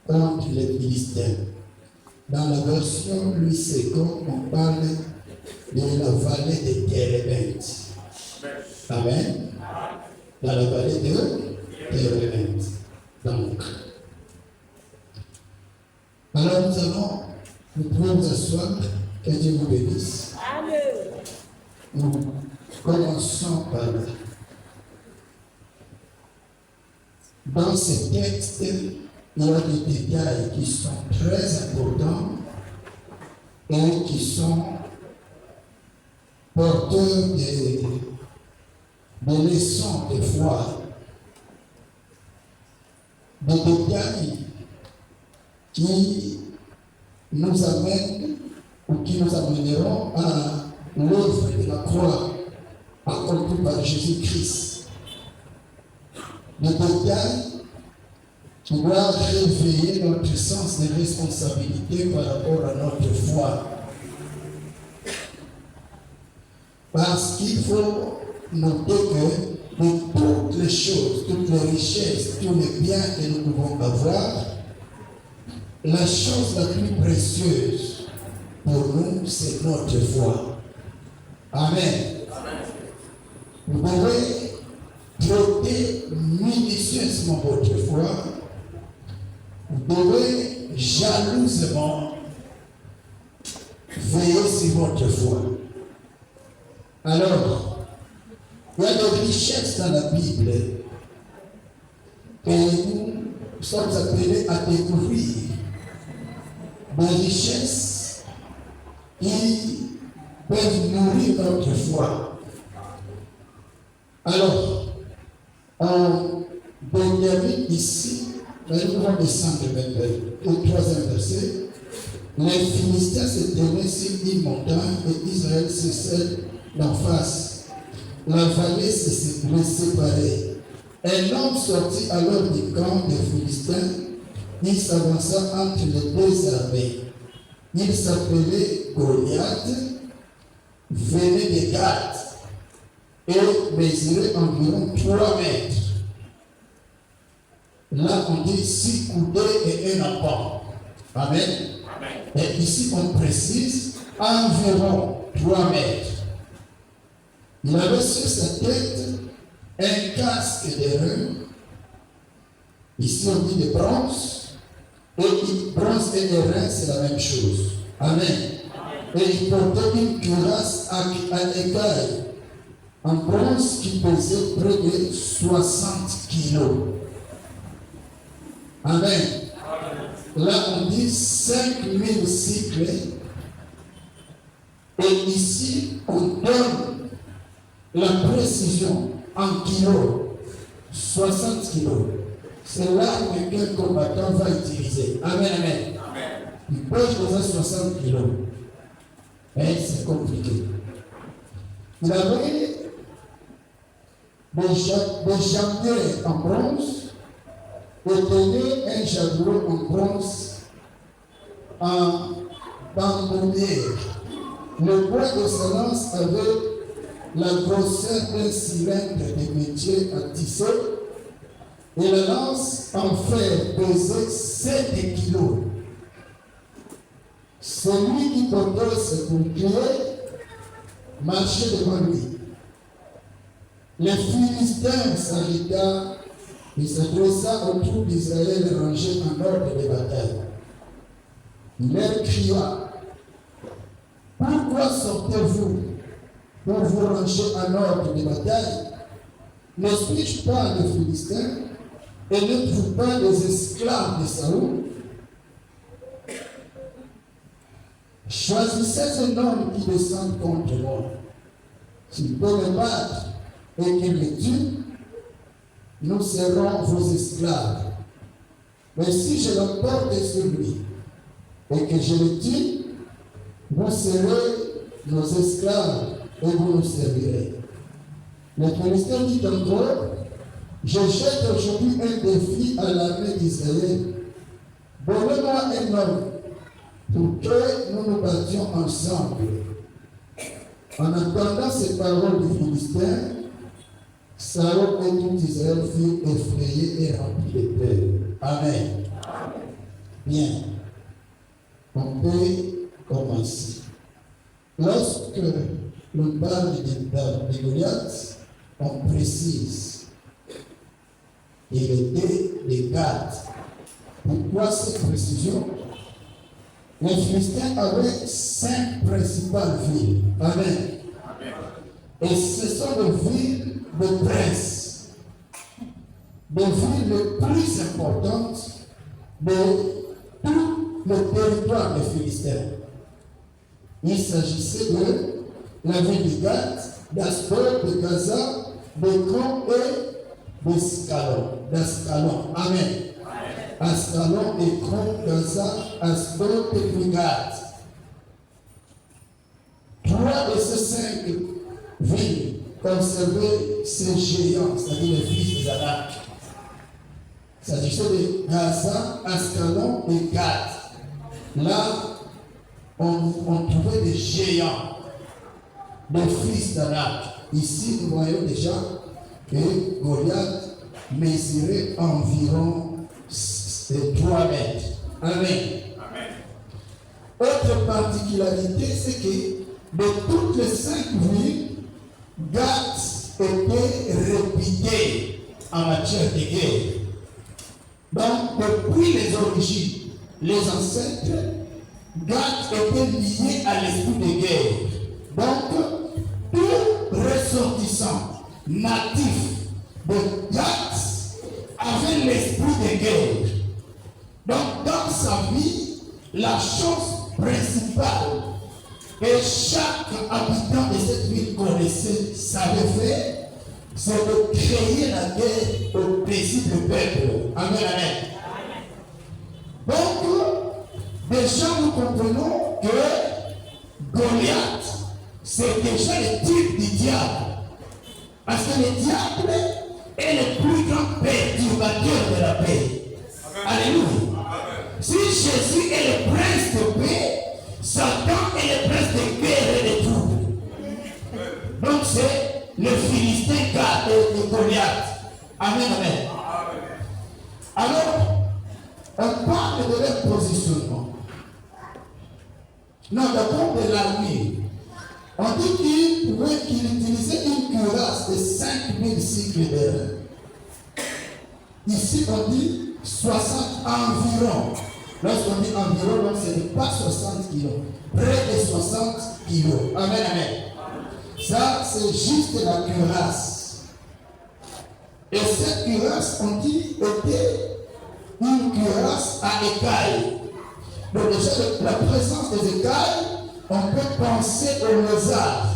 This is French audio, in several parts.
contre les Philistins. Dans la version Louis II, on parle de la vallée de Térébenthe. Amen. Dans la vallée de Térébenthe. Donc, alors nous pouvons nous asseoir, que Dieu vous bénisse. Amen. Nous commençons par là. Dans ce texte, il y a des détails qui sont très importants et qui sont porteurs de leçons de foi. Des détails qui nous amènent ou qui nous amèneront à l'œuvre de la croix accomplie par Jésus-Christ. Des détails qui doivent réveiller notre sens de responsabilité par rapport à notre foi. Parce qu'il faut noter que de toutes les choses, toutes les richesses, tous les biens que nous pouvons avoir, la chose la plus précieuse pour nous, c'est notre foi. Amen. Vous devez traiter minutieusement votre foi. Vous devez jalousement veiller sur votre foi. Alors, il y a des richesses dans la Bible que nous sommes appelés à découvrir. Des richesses qui peuvent nourrir notre foi. Alors, on détermine ici, nous pouvons descendre au 3e verset. Les Philistins se tenaient sur une montagne et Israël cessait d'en face. La vallée se séparait. Un homme sortit alors du camp des Philistins. Il s'avança entre les deux armées. Il s'appelait Goliath, venait de Gath et mesurait environ 3 mètres. Là, on dit 6 coudées et un enfant. Amen. Et ici, on précise environ 3 mètres. Il avait sur sa tête un casque d'airain. Ici, on dit de bronze. Et bronze et airain, c'est la même chose. Amen. Et il portait une cuirasse à écailles en bronze qui pesait près de 60 kilos. Amen. Là, on dit 5000 cycles. Et ici, on donne la précision en kilos. 60 kilos. C'est l'arme qu'un combattant va utiliser. Amen, amen. Il pèse déjà 60 kilos. Mais c'est compliqué. Il avait des jambiers en bronze et tenait un javelot en bronze en bandoulière. Le poids de sa lance avait la grosseur d'un cylindre de métier à tisser. Et la lance en fer pesait 7 kilos. Celui qui portait ce bouclier marchait devant lui. Les Philistins s'arrêta et s'adressa aux troupes d'Israël rangées en ordre de bataille. Il leur cria: pourquoi sortez-vous pour vous ranger en ordre de bataille? Ne suis-je pas les Philistins? Et n'êtes-vous pas des esclaves de Saoul? Choisissez un homme qui descende contre moi. S'il peut me battre et qu'il me tue, nous serons vos esclaves. Mais si je l'emporte sur lui et que je le tue, vous serez nos esclaves et vous nous servirez. Le Philistin dit encore: je jette aujourd'hui un défi à l'armée d'Israël. Donnez-moi un homme pour que nous nous battions ensemble. En entendant ces paroles du Philistin, Saül et tout Israël furent effrayés et remplis de peur. Amen. Bien, on peut commencer. Lorsque l'on parle de Goliath, on précise qu'il était de Gath. Pourquoi cette précision? Les Philistins avaient 5 principales villes. Amen. Et ce sont des villes de princes, des villes les plus importantes de tout le territoire des Philistins. Il s'agissait de la ville de Gath, d'Asdod, de Gaza, d'Écron et d'Ascalon. Amen. Ascalon, Écron, Gaza, Asdod et Gath. 3 de ces 5 villes conservaient ces géants, c'est-à-dire les fils des Anak. Il s'agissait de Gaza, Ascalon et Gath. Là, on trouvait des géants, des fils d'Anak. Ici, nous voyons déjà que Goliath mesurait environ 3 mètres. Amen. Autre particularité, c'est que de toutes les 5 villes, Gath était réputé en matière de guerre. Donc, depuis les origines, les ancêtres, Gath était lié à l'esprit de guerre. Donc, tout ressortissant natif de Gath avait l'esprit de guerre. Donc, dans sa vie, la chose principale que chaque habitant de cette ville connaissait, savait faire, c'est de créer la guerre au paisible peuple. Amen, amen. Donc, déjà nous comprenons que Goliath, c'est déjà le type du diable. Parce que le diable est le plus grand perturbateur de la paix. Alléluia. Si Jésus est le prince de paix, Satan est le prince de guerre et de troubles. Donc c'est le Philistin de Goliath. Amen, amen. Alors, on parle de leur positionnement. Non, d'abord de l'armée. On dit qu'il utilisait une cuirasse de 5000 cycles d'air. Ici, on dit 60 environ. Lorsqu'on dit environ, ce n'est pas 60 kilos. Près de 60 kilos. Amen, amen. Ça, c'est juste la cuirasse. Et cette cuirasse, on dit, était une cuirasse à écailles. Donc déjà, la présence des écailles, on peut penser au lézard.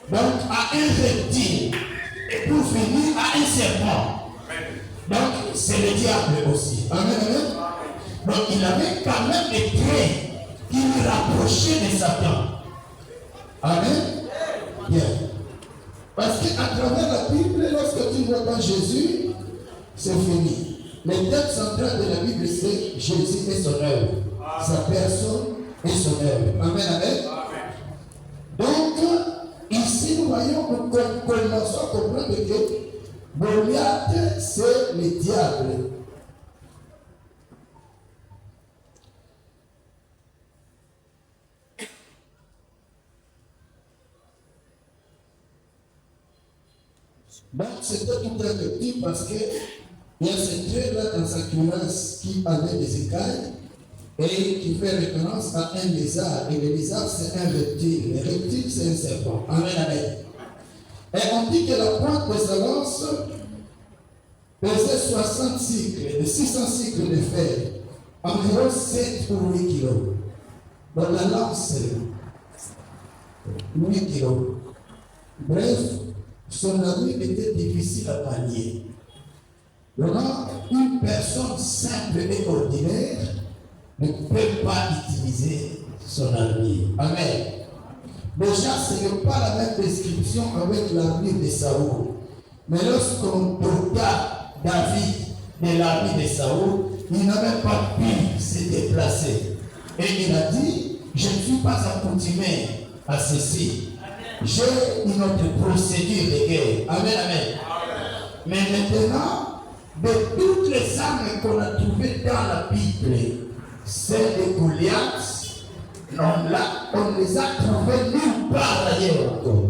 Donc à un reptile. Et pour finir, à un serpent. Donc c'est le diable aussi. Amen, amen. Donc il avait quand même des traits qui le rapprochaient de Satan. Amen. Bien. Parce qu'à travers la Bible, lorsque tu vois dans Jésus, c'est fini. Le thème central de la Bible, c'est Jésus et son œuvre. Sa personne et son œuvre. Amen, amen. Donc, ici, nous voyons, nous commençons à comprendre que Goliath, c'est le diable. Donc, c'était tout un petit parce qu'il y a ce trait-là dans sa cuirasse qui avait des écailles et qui fait référence à un lézard. Et le lézard, c'est un reptile. Le reptile, c'est un serpent. Amen, amen. Et on dit que la pointe de sa lance pesait 60 cycles, de 600 cycles de fer, environ 7 ou 8 kilos. Donc la lance, c'est 8 kilos. Bref, son armure était difficile à manier. Donc, une personne simple et ordinaire ne peut pas utiliser son armure. Amen. Déjà, ce n'est pas la même description avec l'armure de Saoul. Mais lorsqu'on dota David de l'armure de Saoul, il n'avait pas pu se déplacer. Et il a dit, je ne suis pas accoutumé à ceci. J'ai une autre procédure de guerre. Amen, amen. Mais maintenant, de toutes les armes qu'on a trouvées dans la Bible, Celles de Goliath, non, là, on les a trouvées nulle part ailleurs encore.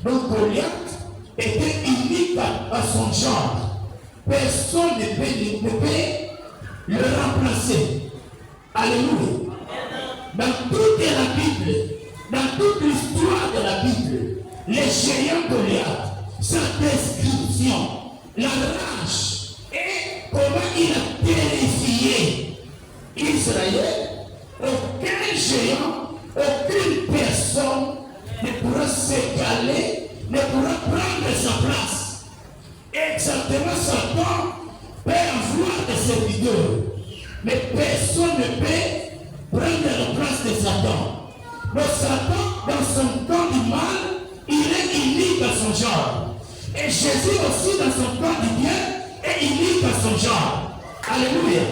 Donc Goliath était unique à son genre. Personne ne peut le remplacer. Alléluia. Dans toute la Bible, dans toute l'histoire de la Bible, les géants Goliath, sa description, la rage et comment il a terrifié Israël, aucun géant, aucune personne ne pourra s'égaler, ne pourra prendre sa place. Exactement, Satan peut avoir des serviteurs, mais personne ne peut prendre la place de Satan. Mais Satan, dans son temps du mal, il est unique à son genre. Et Jésus aussi, dans son temps du bien, est unique à son genre. Alléluia.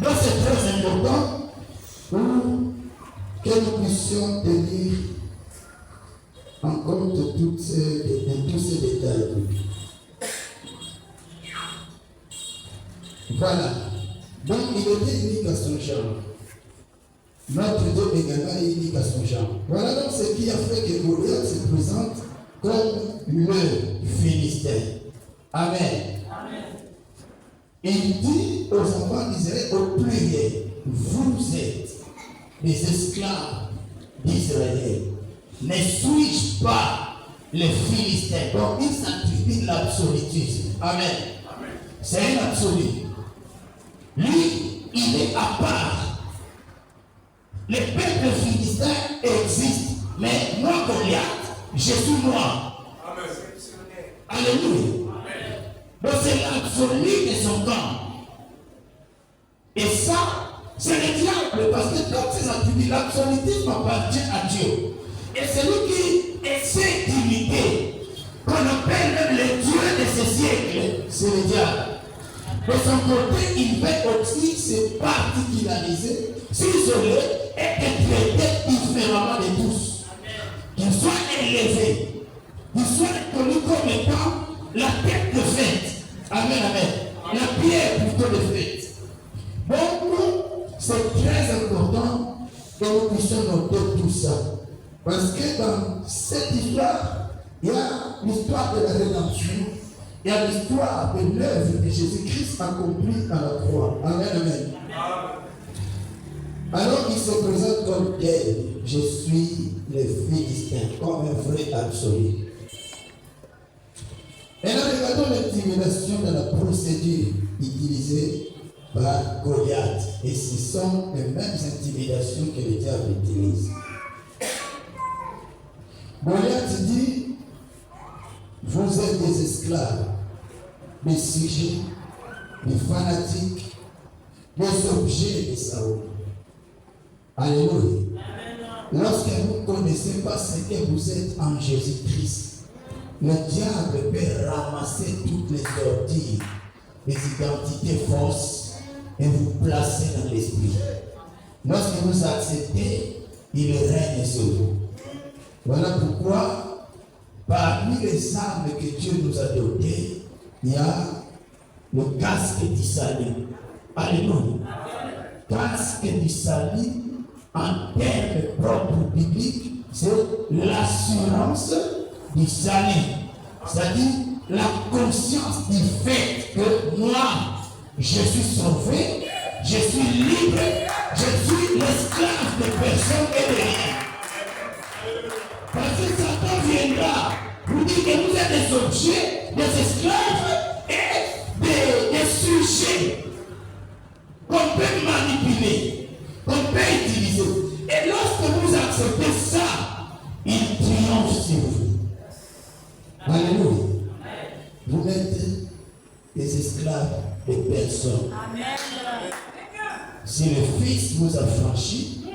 Donc c'est très important pour que nous puissions tenir en compte de tous ces détails. Voilà. Donc il était unique à son genre. Notre Dieu également est unique à son genre. Voilà donc ce qui a fait que Goliath se présente comme le Philistin. Amen. Amen. Il dit aux enfants d'Israël au pluriel, vous êtes des esclaves d'Israël. Ne suis-je pas les Philistins? Donc il s'attribue l'absolutisme. Amen. Amen. C'est un absolu. Lui, il est à part. Les peuples philistins existent, mais moi, Goliath, je suis moi. Amen. Alléluia. Donc c'est l'absolu de son camp. Et ça, c'est le diable, parce que comme ces attributs, l'absolutisme appartient à Dieu. Et celui qui essaie d'imiter, qu'on appelle même le Dieu de ce siècle, c'est le diable. De son côté, il veut aussi se particulariser, s'isoler et être traité différemment de tous. Qu'il soit élevé, qu'il soit reconnu comme étant la tête de fête. Amen, amen. La pierre plutôt de fête. Donc, c'est très important que nous puissions noter tout ça. Parce que dans cette histoire, il y a l'histoire de la rédemption. Il y a l'histoire de l'œuvre de Jésus-Christ accomplie à la croix. Amen, amen. Alors il se présente comme tel. Je suis le Philistin, comme un vrai absolu. Et là, regardons l'intimidation de la procédure utilisée par Goliath. Et ce sont les mêmes intimidations que le diable utilise. Goliath dit, vous êtes des esclaves, des sujets, des fanatiques, des objets de Saül. Alléluia. Lorsque vous ne connaissez pas ce que vous êtes en Jésus-Christ, le diable peut ramasser toutes les ordures, les identités fausses et vous placer dans l'esprit. Lorsque vous acceptez, il règne sur vous. Voilà pourquoi, parmi les armes que Dieu nous a dotées, il y a le casque du salut. Alléluia. Casque du salut, en termes propres bibliques, c'est l'assurance du salut. C'est-à-dire la conscience du fait que moi, je suis sauvé, je suis libre, je suis l'esclave de personne et de rien. Parce que Satan viendra vous dire que vous êtes des objets, des esclaves et des sujets qu'on peut manipuler, qu'on peut utiliser. Et lorsque vous acceptez ça, il triomphe sur vous. Alléluia. Vous êtes des esclaves de personne. Si le Fils vous a franchi,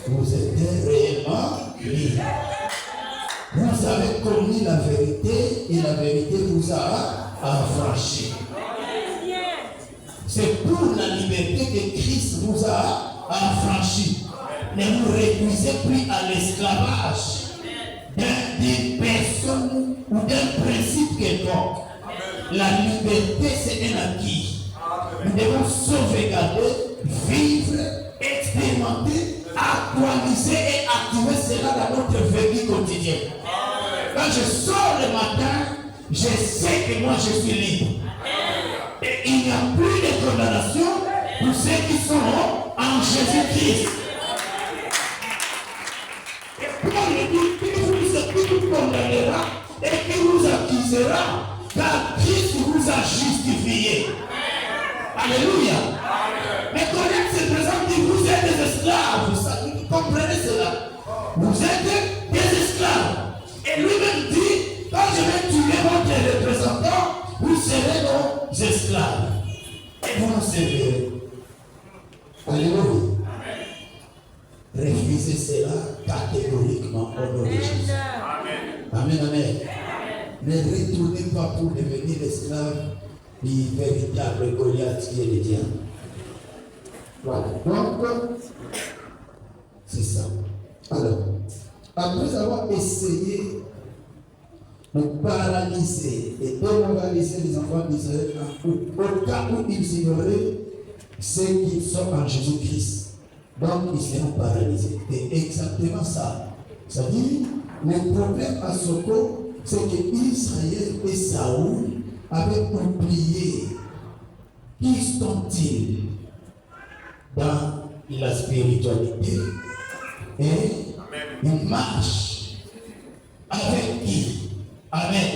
vous êtes réellement libre. Vous avez connu la vérité et la vérité vous a affranchi. C'est pour la liberté que Christ vous a affranchi. Ne vous réduisez plus à l'esclavage d'une personne ou d'un principe quelconque. La liberté, c'est un acquis. Nous devons sauvegarder, vivre réaliser et activer cela dans notre vie quotidienne. Quand je sors le matin, je sais que moi je suis libre. Et il n'y a plus de condamnation pour ceux qui sont en Jésus-Christ. Et Paul dit qui vous condamnera et qui vous accusera, car Christ vous a justifié. Alléluia. Mais Corinthiens se présente dit vous êtes des esclaves. Vous comprenez cela? Vous êtes des esclaves. Et lui-même dit, quand je vais tuer votre représentant, vous serez nos esclaves. Et vous nous servirez. Alléluia. Refusez cela catégoriquement au nom de Jésus. Amen, amen. Ne retournez pas pour devenir esclave du véritable Goliath qui est le diable. Voilà. Donc, c'est ça. Alors, après avoir essayé de paralyser et démoraliser les enfants d'Israël au cas où ils ignoraient ceux qui sont en Jésus-Christ, donc ils seront paralysés. C'est exactement ça. C'est-à-dire, le problème à Soko, c'est que Israël et Saoul avaient oublié qui sont-ils dans la spiritualité et ils marchent avec qui? Amen.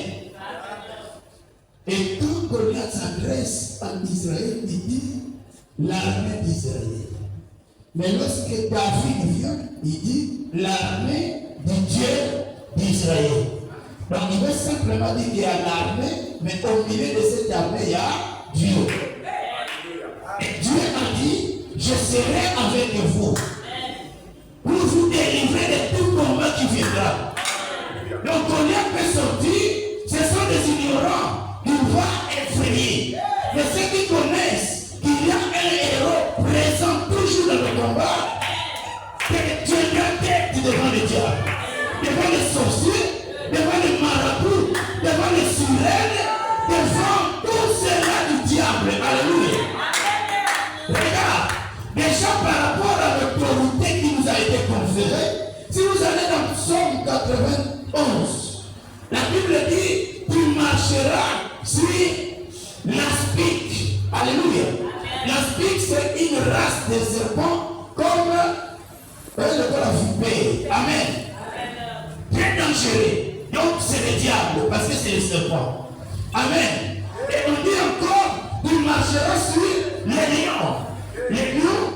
Et quand Goliath s'adresse à Israël, il dit l'armée d'Israël. Mais lorsque David vient, il dit l'armée du Dieu d'Israël. Donc il veut simplement dire qu'il y a l'armée, mais au milieu de cette armée, il y a Dieu. Et Dieu a dit, je serai avec vous pour vous délivrer de tout combat qui viendra. Donc Goliath peut sortir, ce sont des ignorants, il va effrayer. Mais ceux qui connaissent qu'il y a un héros présent toujours dans le combat, que Dieu est tête devant le diable, devant les sorciers, devant les marabouts, devant les sirènes, devant tout cela du diable. Alléluia. Regarde, déjà par rapport à l'autorité qui nous a été conférée, si vous allez dans Psaume 91, la Bible dit, tu marcheras sur l'aspic. Alléluia. L'aspic, c'est une race de serpents comme la vipère. Amen. Très dangereux. Donc c'est le diable, parce que c'est le serpent. Amen. Et on dit encore, tu marcheras sur les lions. Les lions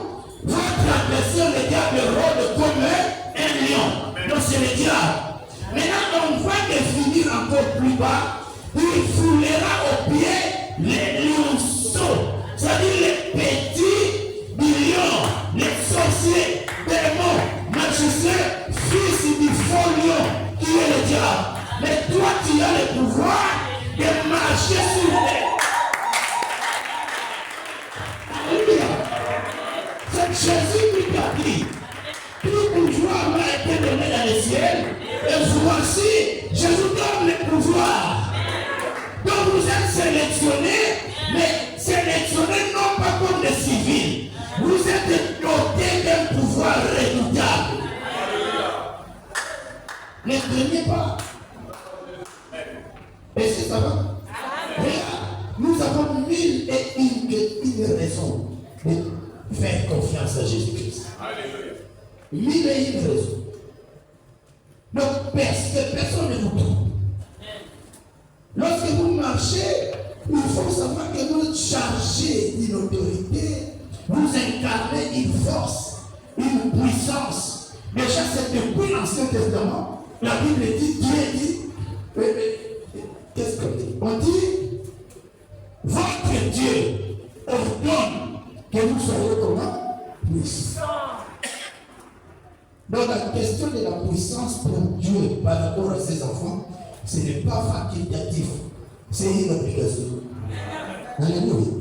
vont traverser le diable rôde comme un lion. Donc c'est le diable. Maintenant, on va définir encore plus bas, il foulera au pied les lionceaux, c'est-à-dire les petits lions, les sorciers, démons, magiciens, fils du faux lion, qui est le diable. Mais toi, tu as le pouvoir de marcher sur les. Alléluia. C'est Jésus qui t'a dit, tout pouvoir m'a été donné dans le ciel. Et voici, je vous donne le pouvoir. Donc vous êtes sélectionnés, mais sélectionnés non pas comme des civils. Vous êtes dotés d'un pouvoir redoutable. Ne craignez pas. Est-ce que ça va? Regarde, nous avons mille et une raisons de faire confiance à Jésus-Christ. Mille et une raisons. Donc, personne ne vous trompe. Lorsque vous marchez, il faut savoir que vous êtes chargé d'une autorité, vous incarnez une force, une puissance. Déjà, c'est depuis l'Ancien Testament, la Bible dit, Dieu dit, qu'est-ce qu'on dit? On dit, votre Dieu ordonne que vous soyez comment? Puissants. Donc la question de la puissance pour Dieu par rapport à ses enfants, ce n'est pas facultatif, c'est une obligation. Alléluia.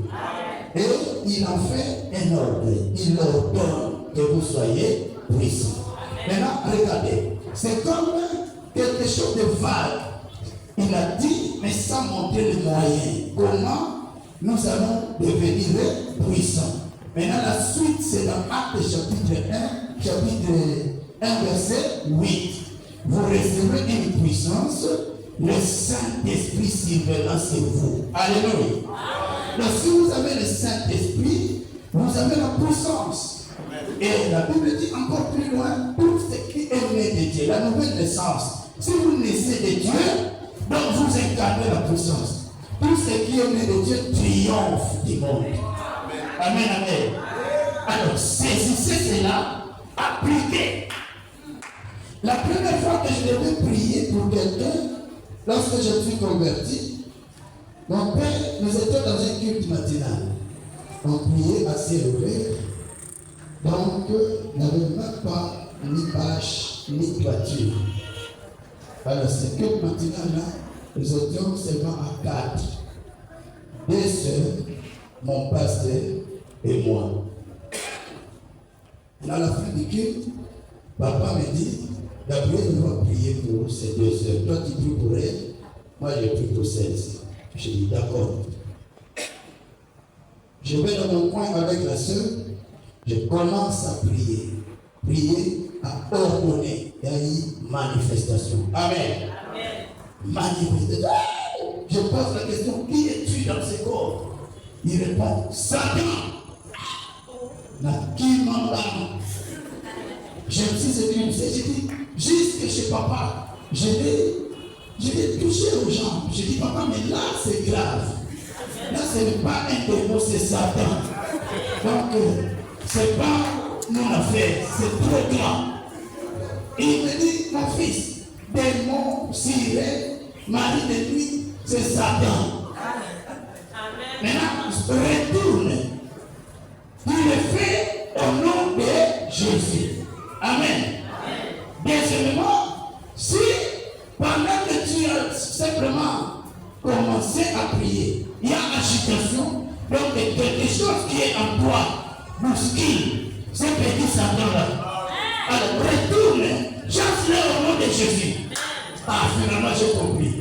Et il en fait un ordre, il ordonne que vous soyez puissants. Maintenant, regardez, c'est comme quelque chose de vague. Il a dit, mais sans montrer les moyens. Comment nous allons devenir puissants? Maintenant, la suite, c'est dans Actes chapitre 1, chapitre un verset 8. Vous recevrez une puissance, le Saint-Esprit surveillant sur vous. Alléluia. Donc si vous avez le Saint-Esprit, vous avez la puissance. Et la Bible dit encore plus loin, tout ce qui est né de Dieu, la nouvelle naissance. Si vous naissez de Dieu, donc vous incarnez la puissance. Tout ce qui est né de Dieu triomphe du monde. Amen, amen. Alors, saisissez cela, appliquez. La première fois que je devais prier pour quelqu'un, lorsque je suis converti, mon père, nous étions dans un culte matinal. On priait assez ouvert. Donc, il n'y avait même pas ni bâche, ni toiture. Alors, ce culte matinal-là, nous étions seulement à 4. 2 sœurs, mon pasteur et moi. À la fin du culte, papa me dit, Gabriel, on va prier pour ces 2 sœurs. Toi, tu pries pour elles, moi, je prie pour celles-ci. Je dis, d'accord. Je vais dans mon coin avec la sœur, je commence à prier. Prier, à ordonner. Il y a une manifestation. Amen. Amen. Manifestation. Je pose la question, qui es-tu dans ce corps? Il répond, Satan. Qui m'en l'a? Je me suis dit, j'ai dit, jusque chez papa, je vais toucher aux jambes. Je dis, papa, mais là, c'est grave. Là, ce n'est pas un démon, c'est Satan. Donc, c'est pas mon affaire, c'est trop grand. Et il me dit, mon fils, démon, sirène, mari de nuit, c'est Satan. Maintenant, retourne. Il le fait au nom de Jésus. Amen. Deuxièmement, si pendant que tu as simplement commencé à prier, il y a agitation, donc quelque chose qui est en toi bouscule ce petit Satan-là. Alors retourne, chasse-le au nom de Jésus. Ah, finalement j'ai compris.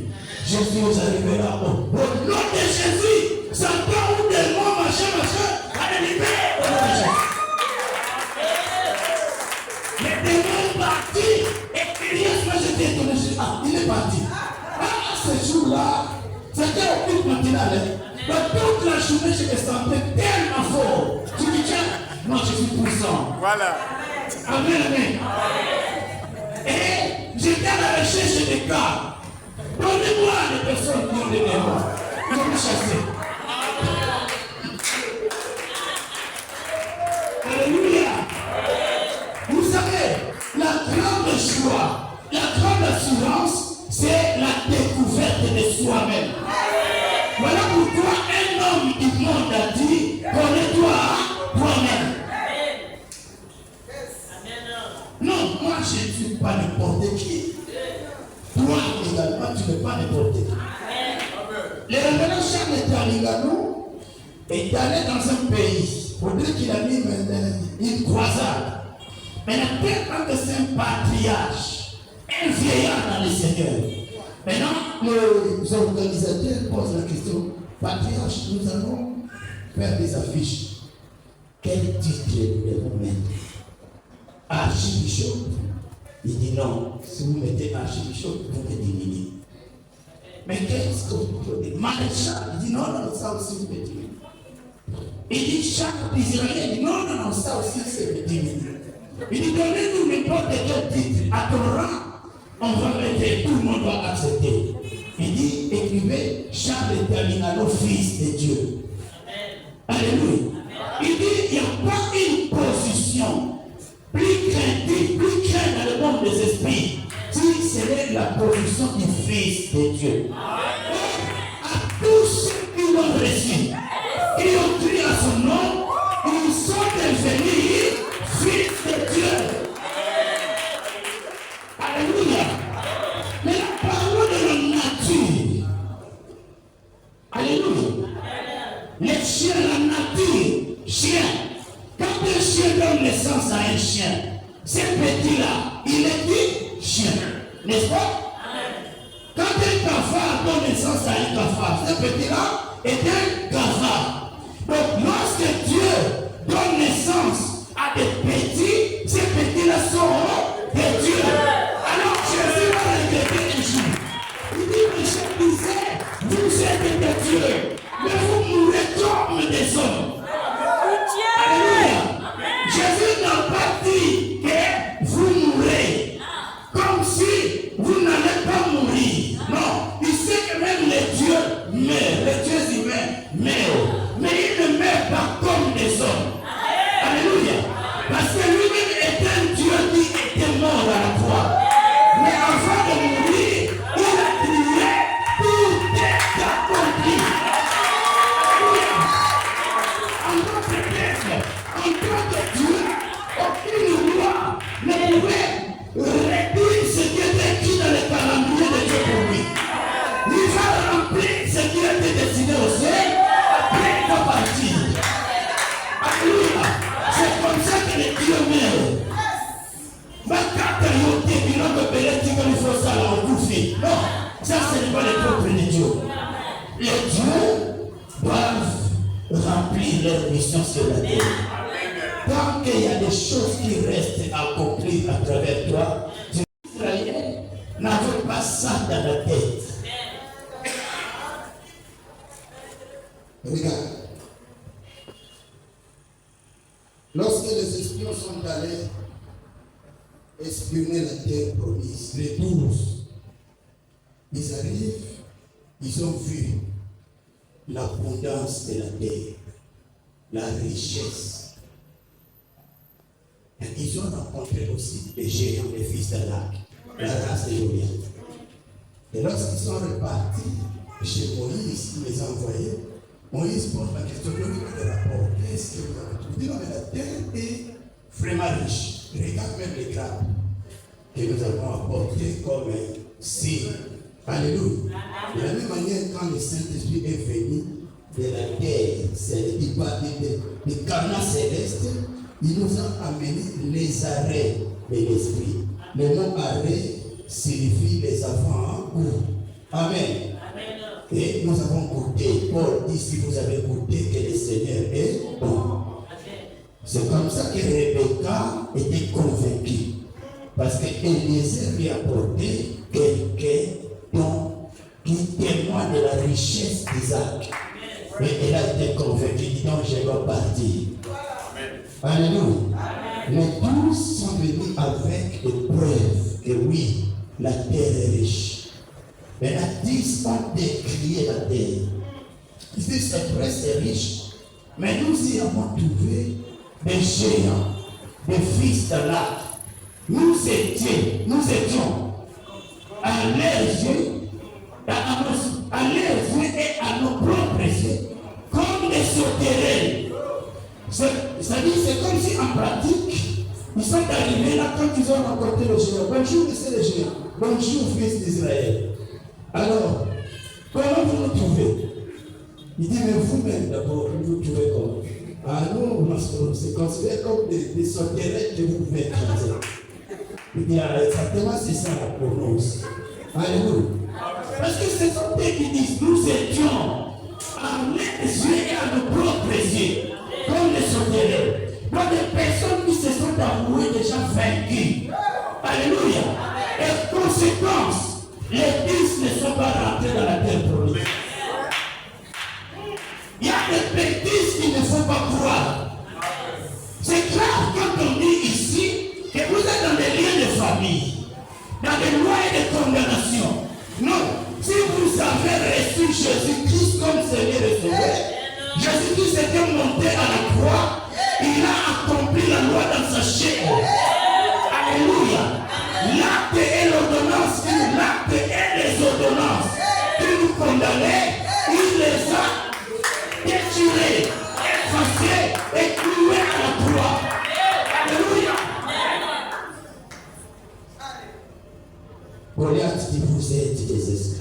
Jésus vous arrivera au nom de Jésus. Satan ou démon, machin, allez libérer au nom de Jésus. Le démon est parti et curieusement j'étais étonné. Ah, il est parti. Ah, ce jour-là, c'était au culte matinal. Donc toute la journée, je me sentais tellement fort. Tu dis, tiens, moi je suis puissant. Voilà. Amen, amen. Et j'étais à la recherche des cas. Donnez-moi les personnes qui ont des démons. Je vais chasser. Alléluia. Vous savez, la grande joie, la grande assurance, c'est la découverte de soi-même. Voilà pourquoi un homme du monde a dit, connais-toi toi-même. Non, moi je ne suis pas n'importe qui. Toi également, tu n'es pas n'importe qui. Le révérend Charles était à Ligano et est allé dans un pays. Pour dire qu'il a mis une croisade. Mais tellement que c'est un patriarche, un vieillard dans le Seigneur. Maintenant, les organisateurs posent la question, patriarche, nous allons faire des affiches. Quel titre nous devons mettre? Archibishop. Il dit non, si vous mettez archibishop, vous me diminuez. Mais qu'est-ce que vous prenez? Maréchal. Il dit non, ça aussi vous me diminuez. Il dit Charles d'Israël. Il dit non, ça aussi c'est diminué. Il dit donnez-nous n'importe quel titre. À ton rang, on va mettre, tout le monde va accepter. Il dit écrivez Charles Terminalo, fils de Dieu. Alléluia. Il dit il n'y a pas une position plus crainte dans le monde des esprits si c'est la position du fils de Dieu. À tous ceux qui l'ont reçu, qui ont crié à son nom, ils sont devenus fils de Dieu. Alléluia. Mais la parole de la nature. Alléluia. Les chiens, la nature, chien. Quand un chien donne naissance à un chien, ce petit-là, il est dit chien. N'est-ce pas? Quand un cafard donne naissance à un cafard, ce petit-là est un cafard. Donc lorsque Dieu donne naissance à des petits, ces petits-là sont provision sur la terre. Tant qu'il y a des choses qui restent à accomplir à travers toi, Israël n'avait pas ça dans la tête. Regarde. Lorsque les espions sont allés espionner la terre promise, les 12, ils arrivent, ils ont vu l'abondance de la terre, la richesse. Et ils ont rencontré aussi les géants, les fils d'Anak, la race de Goliath. Et lorsqu'ils sont repartis chez Moïse, il les a envoyés. Moïse pose la question, de le rapport. Qu'est-ce que vous avez trouvé? Non, mais la terre est vraiment riche. Regarde même les grappes que nous avons apportées comme signe. Alléluia. De la même manière, quand le Saint-Esprit est venu de la terre, c'est du canal céleste, il nous a amené les arrêts de l'esprit. Le mot arrêt signifie les enfants en cours. Amen. Et nous avons goûté. Paul dit, si vous avez goûté que le Seigneur est bon. C'est comme ça que Rebecca était convaincue. Parce qu'Eliezer lui a apporté quelqu'un qui témoigne de la richesse d'Isaac. Et elle a été convaincue. Dit donc, je vais partir. Alléluia. Les 12 sont venus avec des preuves que oui, la terre est riche. Mais la 10 ont décrié la terre. Ils disent c'est vrai, c'est riche. Mais nous y avons trouvé des géants, des fils d'Anak. Nous étions à leurs yeux, et à nos propres yeux, comme des sauterelles. C'est-à-dire, c'est comme si en pratique, ils sont arrivés là quand ils ont rencontré le géant. Bonjour, monsieur le géant. Bonjour, fils d'Israël. Alors, comment vous nous trouvez? Il dit, mais vous-même d'abord, vous nous trouvez comment? Ah non, c'est considéré comme des sauterelles que vous pouvez écraser. Il dit, ah, exactement, c'est ça la prononce. Alléluia. Parce que ce sont eux qui disent, nous étions à leurs yeux et à nos propres yeux, comme les sauterelles. Donc des personnes qui se sont avouées déjà vaincues. Alléluia. Et conséquence, les 10 ne sont pas rentrés dans la terre promise. Il y a des bêtises qu'il ne faut pas croire. C'est grave quand on dit ici que vous êtes dans des liens de famille, dans des lois et des condamnations. Non, si vous avez reçu Jésus-Christ comme Seigneur et Sauveur, Jésus-Christ était monté à la croix, il a accompli la loi dans sa chair. Alléluia. L'acte et l'ordonnance, l'acte et les ordonnances qui nous condamnaient, il les a déchirés, effacés et cloués à la croix. Alléluia. Goliath dit, vous êtes des esclaves.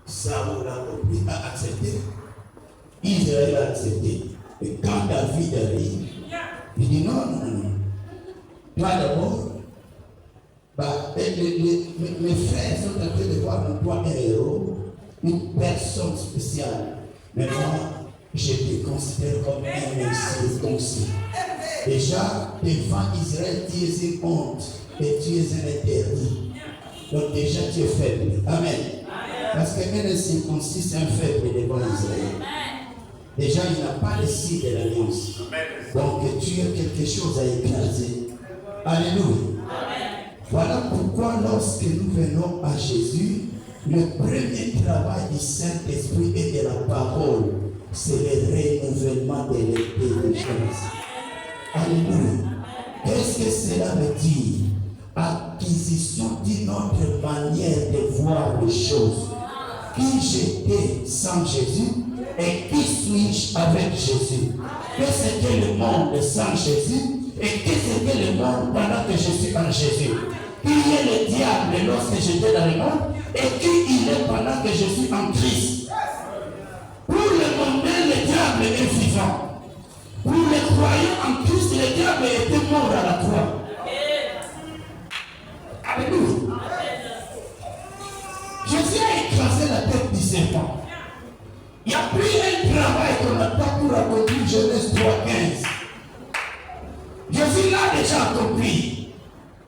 Saoul a compris, a accepté. Israël a accepté. Et quand David arrive, il dit non. Toi d'abord, mes frères sont en train de voir en toi un héros, une personne spéciale. Mais moi, je te considère comme un incirconcis. Déjà, devant Israël, tu es une honte et tu es un interdit. Donc déjà, tu es faible. Amen. Parce qu'un incirconcis, c'est un faible devant Israël. Déjà, il n'a pas le signe de l'alliance. Donc tu as quelque chose à écraser. Alléluia. Voilà pourquoi lorsque nous venons à Jésus, le premier travail du Saint-Esprit et de la parole, c'est le renouvellement de l'intelligence. Alléluia. Qu'est-ce que cela veut dire? Acquisition d'une autre manière de voir les choses. Qui j'étais sans Jésus et qui suis-je avec Jésus? Qu'est-ce que le monde sans Jésus? Et qu'est-ce que le monde pendant que je suis en Jésus? Qui est le diable lorsque j'étais dans le monde? Et qui il est pendant que je suis en Christ? Pour le monde, le diable est vivant. Pour les croyants en Christ, le diable était mort à la croix. Alléluia. Jésus a écrasé la tête du serpent. Il n'y a plus un travail qu'on n'a pas lire Genèse 3:15. Jésus l'a déjà accompli.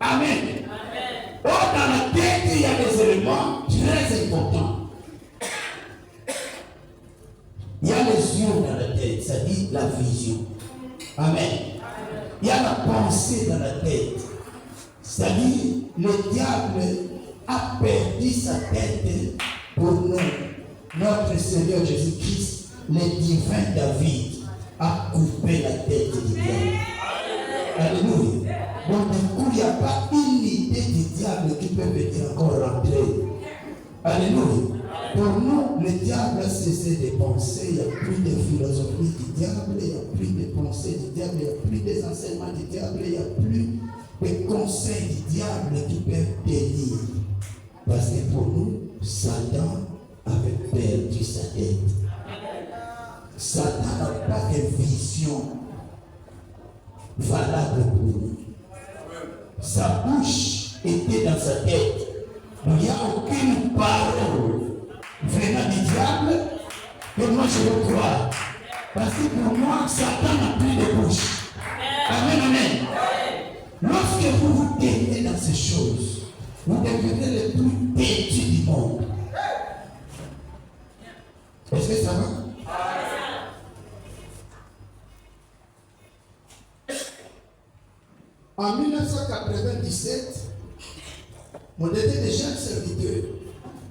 Amen. Oh, dans la tête, il y a des éléments très importants. Il y a les yeux dans la tête, ça dit la vision. Amen. Il y a la pensée dans la tête. C'est-à-dire, le diable a perdu sa tête pour nous. Notre Seigneur Jésus-Christ, le divin David, a coupé la tête du diable. Alléluia. Donc, du coup, il n'y a pas une idée du diable qui peut venir encore rentrer. Alléluia. Pour nous, le diable a cessé de penser. Il n'y a plus de philosophie du diable, il n'y a plus de pensée du diable, il n'y a plus des enseignements du diable, il n'y a plus de conseils du diable qui peuvent tenir. Parce que pour nous, Satan avait perdu sa tête. Satan n'a pas de vision valable pour nous. Sa bouche était dans sa tête. Il n'y a aucune parole venant du diable que moi je veux croire. Parce que pour moi, Satan n'a plus de bouche. Amen, amen. Lorsque vous vous tenez dans ces choses, vous devenez les plus têtus du monde. Est-ce que ça va? En 1997, on était des jeunes serviteurs.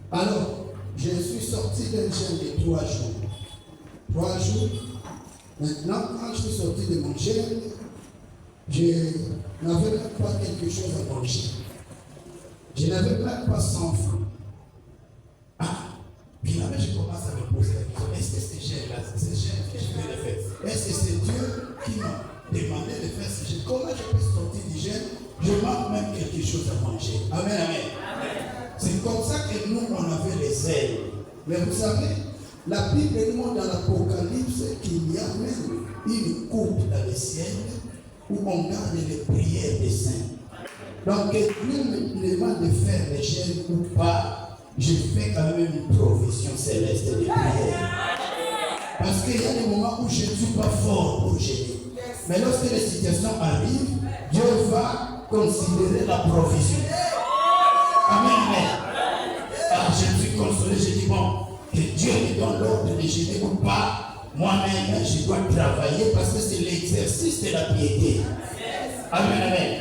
Alors, je suis sorti d'un jeûne de 3 jours. 3 jours. Maintenant, quand je suis sorti de mon jeûne, je n'avais même pas quelque chose à manger. Je n'avais même pas 100 francs. Ah, puis là, je commence à me poser la question. Est-ce que c'est jeûne-là, c'est jeûne que je vais le faire? Est-ce que c'est Dieu qui m'a demandé de faire ce jeûne? Comment je peux sortir du jeûne? Je manque même quelque chose à manger. Amen, amen. C'est comme ça que nous, on avait les ailes. Mais vous savez, la Bible nous montre dans l'Apocalypse qu'il y a même une coupe dans le ciel où on garde les prières des saints. Donc, que Dieu me demande de faire les jeûnes ou pas, je fais quand même une provision céleste de prière. Parce qu'il y a des moments où je ne suis pas fort pour jeûner. Mais lorsque les situations arrivent, Dieu va considérer la provision. Amen, amen. Ah, je suis consolé, je dis bon, que Dieu me donne l'ordre de jeûner ou pas, moi-même je dois travailler parce que c'est l'exercice de la piété. Amen, amen.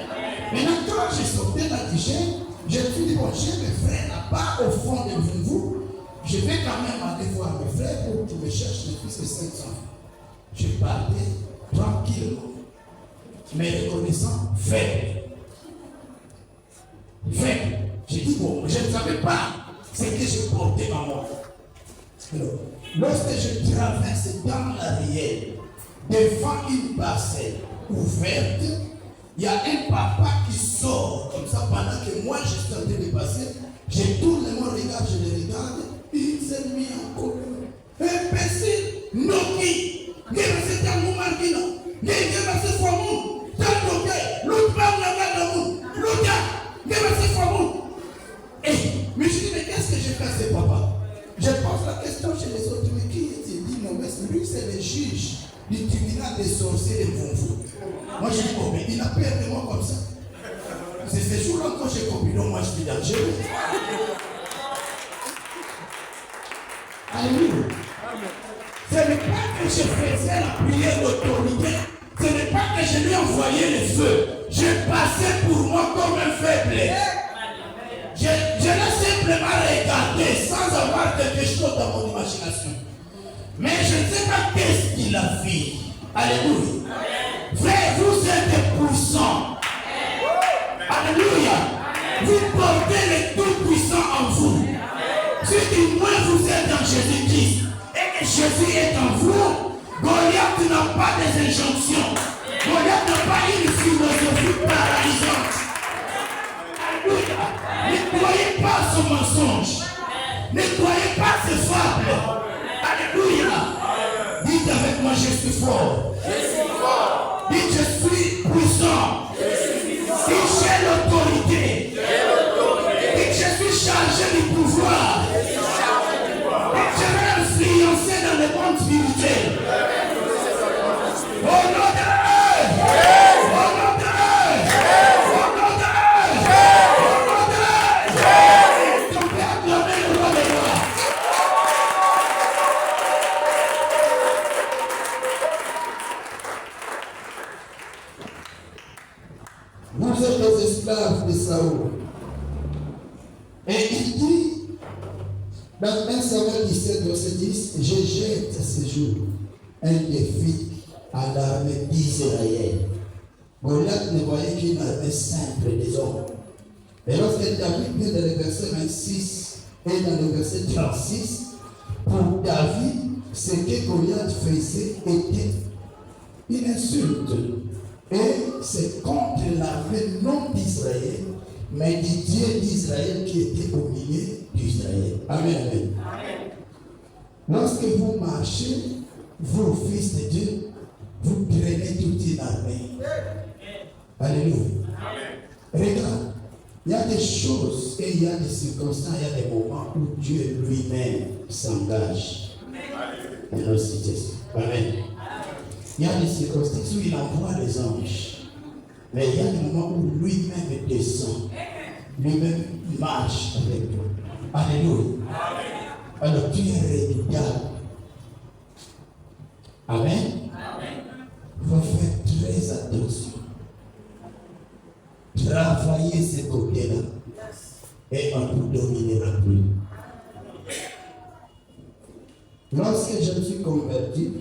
Maintenant, quand je sortais dans le jeûne, je me suis dit bon, j'ai mes frères là-bas au fond de vous, je vais quand même aller voir mes frères pour qu'ils me cherchent mes fils de 500. Je partais tranquillement, mais reconnaissant faible. Faible. J'ai dit bon, je ne savais pas ce que je portais en moi. Alors, lorsque je traverse dans la rivière, devant une parcelle ouverte, il y a un papa qui sort comme ça pendant que moi je suis en train de passer. Je tourne mon regard, je le regarde, il s'est mis en colère. Imbécile, Noki, c'est un moment qui non. C'est pour moi. L'autre part la main de vous. L'autre, c'est pour moi. Et, mais je dis, mais qu'est-ce que j'ai fait à ce papa? Je pose la question chez les autres, mais qui est-il? Dit, non, mais lui, c'est le juge du tribunal des sorciers de Vonfou. Moi, je dis, oh, mais il a peur de moi comme ça. C'est ce jour-là quand j'ai compris, non, moi, je suis dangereux. Alléluia. Ce n'est pas que je faisais la prière d'autorité. Ce n'est pas que je lui envoyais le feu. Je passais pour moi comme un faible. Je l'ai simplement regardé sans avoir quelque chose dans mon imagination. Mais je ne sais pas qu'est-ce qu'il a fait. Alléluia. Frère, vous êtes puissants. Alléluia. Vous portez le Tout-Puissant en vous. Si du moins vous êtes en Jésus-Christ et que Jésus est en vous, Goliath n'a pas des injonctions. Goliath n'a pas une philosophie paralysante. Alléluia. Ne croyez pas à son mensonge. Ne croyez pas à ses fables. Alléluia. Dites avec moi, je suis fort. Dites, je suis puissant. Dites, j'ai l'autorité. Dites, je suis chargé du pouvoir. Dites, je vais influencer dans le monde spirituel. esclave de Saoul. Et il dit, dans 1 Samuel 17, verset 10, je jette à ce jour un défi à l'armée d'Israël. Goliath ne voyait qu'une armée simple des hommes. Et lorsque David vient dans le verset 26 et dans le verset 36, pour David, ce que Goliath faisait était une insulte. Et c'est contre l'armée non d'Israël, mais du Dieu d'Israël qui était au milieu d'Israël. Amen, amen. Lorsque vous marchez, vous, fils de Dieu, vous prenez toute une armée. Alléluia. Regarde, il y a des choses et il y a des circonstances, il y a des moments où Dieu lui-même s'engage dans nos situations. Amen. Il y a des circonstances où il envoie les anges. Mais il y a des moments où lui-même descend. Lui-même marche avec toi. Alléluia. Alors tu es redoutable. Amen. Il faut faire très attention. Travaillez ce côté-là. Et on ne vous dominera plus. Lorsque je me suis converti,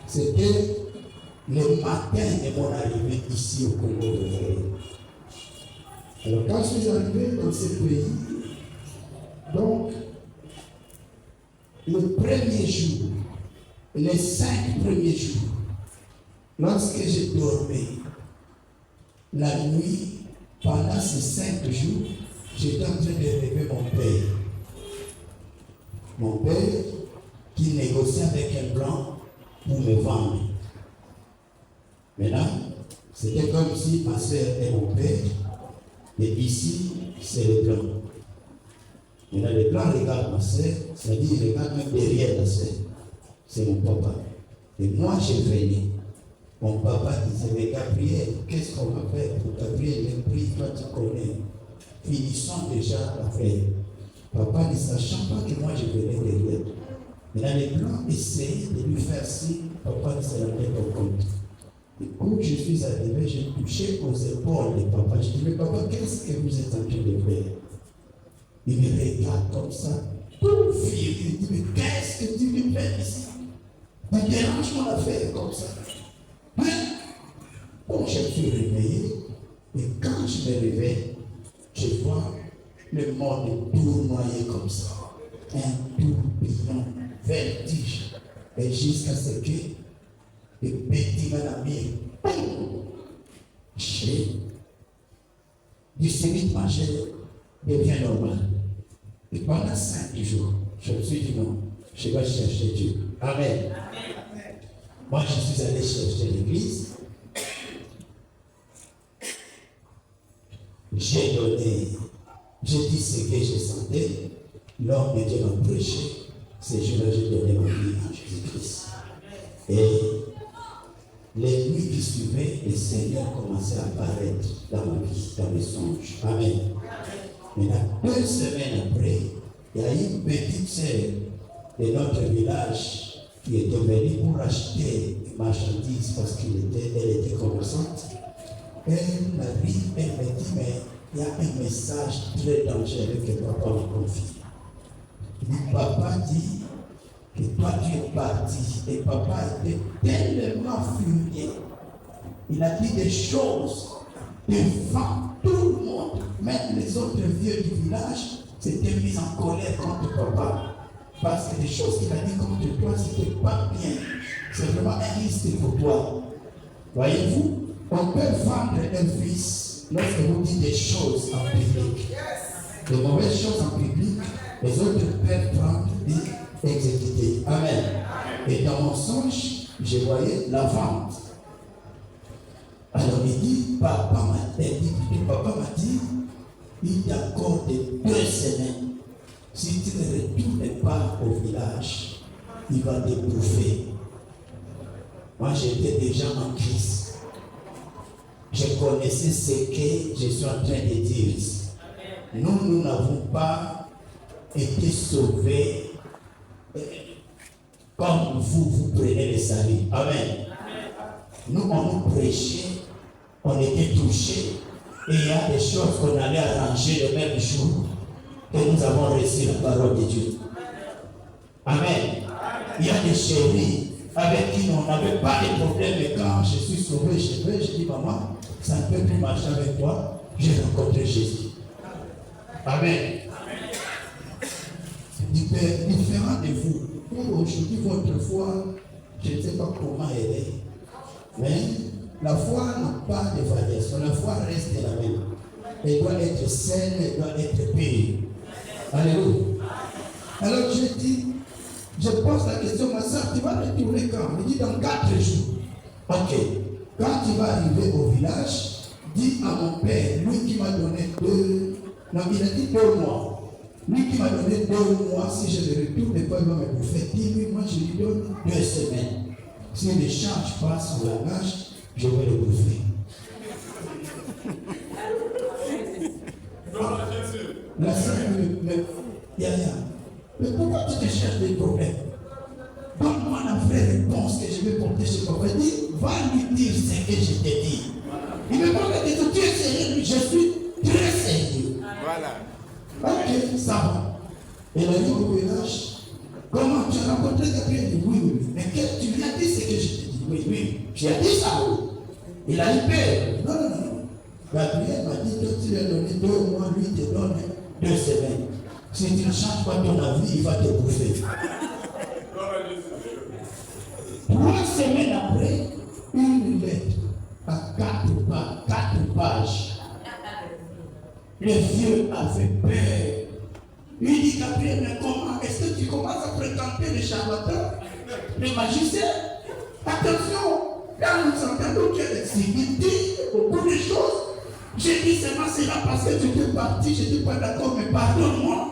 c'était le matin de mon arrivée ici au Congo. Alors quand je suis arrivé dans ce pays, donc le premier jour, les 5 premiers jours, lorsque je dormais, la nuit, pendant ces 5 jours, j'étais en train de rêver mon père. Mon père qui négociait avec un blanc pour me vendre. Maintenant, c'était comme si ma soeur et mon père, et ici, c'est le blanc. Maintenant, le blanc regarde ma soeur, c'est-à-dire il regarde même derrière la soeur. C'est mon papa. Et moi, je venais. Mon papa disait, mais Gabriel, qu'est-ce qu'on va faire pour Gabriel? Le prix, toi tu connais. Finissons déjà l'affaire. Papa ne sachant pas que moi je venais derrière. Maintenant, les blancs essayaient de lui faire signe, papa ne se rendait pas compte. Et quand je suis arrivé, j'ai touché aux épaules de papa. Je dis, mais papa, qu'est-ce que vous êtes en train de faire? Il me regarde comme ça, tout furieux. Il dit, mais qu'est-ce que tu veux faire ici? Mais dérange mon affaire comme ça. Hein? Bon, je me suis réveillé. Et quand je me réveille, je vois le monde tournoyer comme ça. Un tourbillon, vertige. Et jusqu'à ce que le petit manami, du sémite majeur devient normal. Et pendant 5 jours, je me suis dit non, je vais chercher Dieu. Amen. Moi, je suis allé chercher l'église. J'ai donné, j'ai dit ce que je sentais. L'homme de Dieu m'a prêché. Ce jour-là, j'ai donné ma vie à Jésus-Christ. Et les nuits qui suivaient, le Seigneur commençait à apparaître dans ma vie, dans mes songes. Amen. Maintenant, 2 semaines après, il y a une petite sœur de notre village qui était venue pour acheter des marchandises parce qu'elle était commerçante. Elle m'arrive, elle me dit, mais il y a un message très dangereux que papa m'a confié. Papa dit que toi tu es parti. Et papa était tellement furieux. Il a dit des choses devant tout le monde. Même les autres vieux du village s'étaient mis en colère contre papa. Parce que les choses qu'il a dit contre toi, c'était pas bien. C'est vraiment un risque pour toi. Voyez-vous, on peut vendre un fils lorsque vous dites des choses en public. De mauvaises choses en public, les autres peuvent prendre et exécuter. Amen. Et dans mon songe, je voyais la vente. Alors il dit, papa m'a dit, il t'accorde 2 semaines. Si tu ne retournes pas au village, il va te bouffer. Moi, j'étais déjà en Christ. Je connaissais ce que je suis en train de dire. Nous n'avons pas été sauvés comme vous prenez le salut. Amen. Nous, on nous prêchait, on était touchés, Et il y a des choses qu'on allait arranger le même jour que nous avons reçu la parole de Dieu. Amen. Il y a des chéris avec qui on n'avait pas de problème. Et quand je suis sauvé chez eux, je dis, maman, ça ne peut plus marcher avec toi. J'ai rencontré Jésus. Amen. Différent de vous. Pour aujourd'hui, votre foi, je ne sais pas comment elle est. Mais la foi n'a pas de variation. La foi reste la même. Elle doit être saine, elle doit être pure. Alléluia. Alors je dis, je pose la question, ma soeur, tu vas retourner quand? Il dit dans 4 jours. Ok. Quand tu vas arriver au village, dis à mon père, lui qui m'a donné 2, non, il a dit 2 mois. Lui qui m'a donné 2 mois, si je ne retourne pas, il va me bouffer. Dis-lui, moi je lui donne 2 semaines. Si ne change pas son langage, je vais le bouffer. La sœur mais pourquoi tu te cherches des problèmes? Donne-moi la vraie réponse que je vais porter chez papa. Dis, va lui dire ce que je t'ai dit. Il me parle de tout, tu es sérieux, je suis très sérieux. Voilà. Ok, ça va. Et la dit au village, comment tu as rencontré Gabriel? Il dit, oui. Mais tu lui as dit ce que je t'ai dit? Oui. Tu as dit ça, oui. Il a eu peur. Non. Gabriel m'a dit, toi tu lui as donné 2 mois, lui te donne 2 semaines. Si tu ne changes pas ton avis, il va te bouffer. 3 semaines après, une lettre à 4 pages. Le vieux avait peur. Il dit, Gabriel, mais comment est-ce que tu commences à fréquenter les charlatans, les magiciens? Attention, là nous entendons qu'il y a des similitudes, beaucoup de choses. J'ai dit seulement cela parce que tu étais parti, je n'étais pas d'accord, mais pardonne-moi.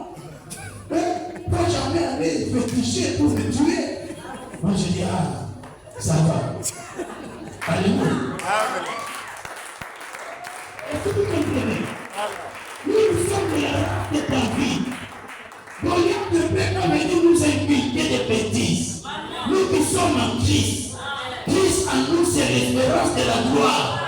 Faut jamais aller féticher pour me tuer. Moi je dis, ça va. Alléluia. Est-ce que vous comprenez? Nous sommes là de ta vie. Donc il y a de peine venir nous inculquer des bêtises. Nous qui sommes en Christ. Christ en nous c'est l'espérance de la gloire.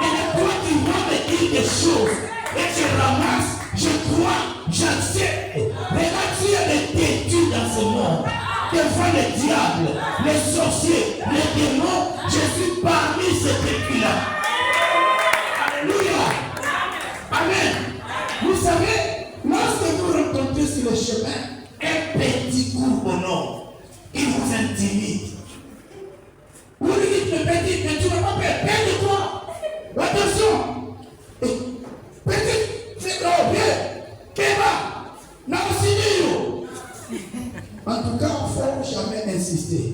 Et toi tu vas me dire des choses. Et je ramasse, je crois, j'accepte. Mais là tu as des têtus dans ce monde. Devant les diables, les sorciers, les démons, je suis parmi ces têtus-là. Alléluia. Amen. Vous savez, lorsque vous rencontrez sur le chemin un petit coup au nom, il vous intimide. Vous lui dites, le petit, mais tu ne vas pas faire peur de toi. Attention. Petit, c'est trop bien. Kéba, non, c'est en tout cas, il ne faut jamais insister.